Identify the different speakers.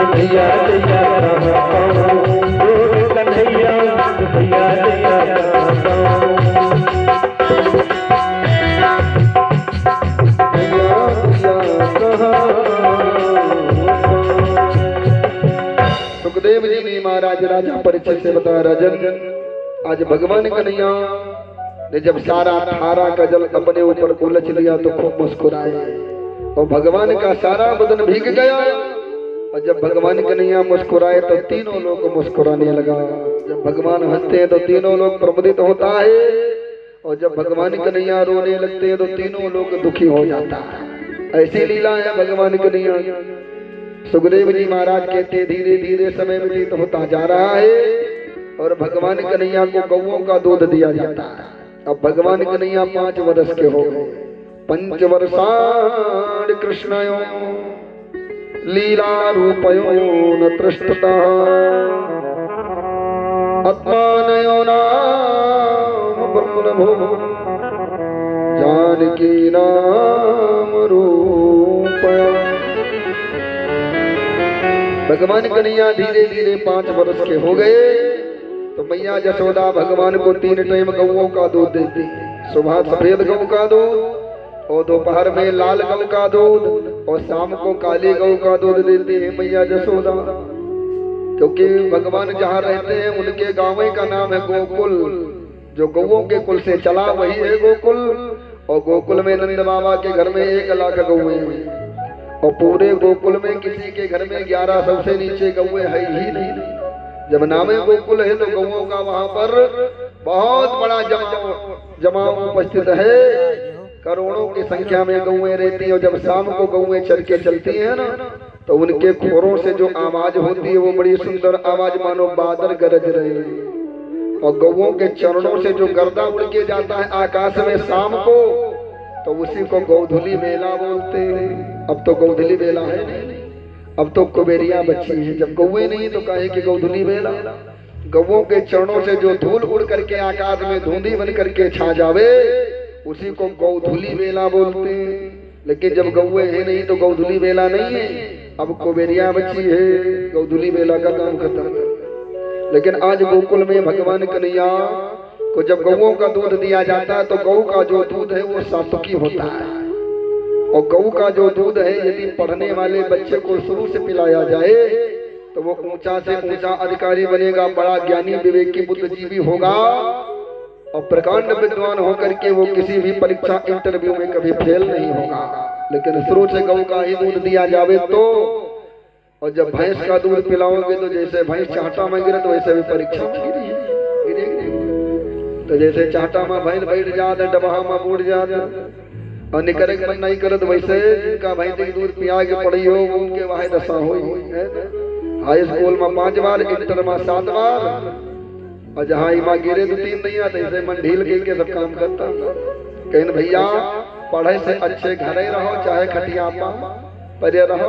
Speaker 1: भैया दैया कन्हैया भैया दैया
Speaker 2: सुखदेव जी ने महाराज राजा परीक्षित से बताया, राजन आज भगवान कन्हैया ने जब सारा धारा का जल अपने ऊपर उलझ लिया तो खूब मुस्कुराए और भगवान का सारा बदन भीग गया। और जब भगवान कन्हैया मुस्कुराए तो तीनों लोग मुस्कुराने लगा। जब भगवान हंसते हैं तो तीनों लोग प्रमुदित होता है और जब भगवान कन्हैया रोने लगते हैं तो तीनों लोग दुखी हो जाता है। ऐसी लीला है भगवान कन्हैया। सुखदेव जी महाराज कहते धीरे धीरे समय व्यतीत होता जा रहा है और भगवान कन्हैया को गौओं का दूध दिया जाता है। अब भगवान कन्हैया 5 वर्ष के हो गए। 5 वर्षाण कृष्णयो लीला रूपयो न तृष्टता आत्मानयो नाम ब्रह्मभो जानकी नाम रूपया। भगवान कन्हैया धीरे धीरे 5 वर्ष के हो गए तो मैया यशोदा भगवान को 3 टाइम गौओं का दूध देती। सुबह सफेद गौ का दूध और दोपहर में लाल गौ का दूध और शाम को काली गौ का दूध देती है मैया यशोदा। क्योंकि भगवान जहाँ रहते हैं उनके गाँव का नाम है गोकुल। जो गौओं के कुल से चला वही है गोकुल। और गोकुल में नंद बाबा के घर में 1 लाख गौएं हैं और पूरे गोकुल में किसी के घर में 1100 से नीचे गौएं है ही नहीं। जब नामे गोकुल है तो गौओं का वहां पर बहुत बड़ा जमाव उपस्थित है। करोड़ों की संख्या में गौएं रहती हैं और जब शाम को गौएं चल के चलती हैं ना तो उनके खोरों से जो आवाज होती है वो बड़ी सुंदर आवाज मानो बादल गरज रहे हैं। और गौओं के चरणों से जो गर्दा उड़ के जाता है आकाश में शाम को तो उसी को गोधुली मेला बोलते हैं। अब तो गोधुली मेला है नहीं, अब तो कुबेरिया बची है। जब गौएं नहीं तो काहे कि गोधुली मेला। गौओं के चरणों से जो धूल उड़ करके आकाश में धुंधी बन करके छा जावे उसी को गोधुली मेला बोलते हैं। लेकिन जब गौएं है नहीं तो गोधुली मेला नहीं है, अब कुबेरिया बची है, गोधुली मेला का काम खत्म। लेकिन आज गोकुल में भगवान कन्हैया को जब गौओं का दूध दिया जाता है तो गौ का जो दूध है वो सात्विकी होता है। और गौ का जो दूध है यदि पढ़ने वाले बच्चे को शुरू से पिलाया जाए तो वो ऊंचा से ऊंचा अधिकारी बनेगा, बड़ा ज्ञानी विवेकी बुद्धिजीवी होगा और प्रकांड विद्वान होकर के वो किसी भी परीक्षा इंटरव्यू में कभी फेल नहीं होगा। लेकिन शुरू से गौ का ही दूध दिया जावे तो, और जब भैंस का दूध पिलाओगे तो जैसे भैंस चाहता में गिरे तो वैसे भी परीक्षा में गिरेगी। तो जैसे चाहता में भैंस बैठ जाते डबहा में बूढ़ जाते और निकरे मन नहीं करत वैसे जिनका भैंस की दूध पिया के पड़ी हो वो उनके वाहे दशा हो। हाई स्कूल में 5 बार, इंटर में 7 बार और जहाँ इमा गिरे तो 3 नहीं आते ऐसे मन ढील के सब काम करता। कहीं भैया पढ़े से अच्छे घरे रहो चाहे खटिया पर रहो।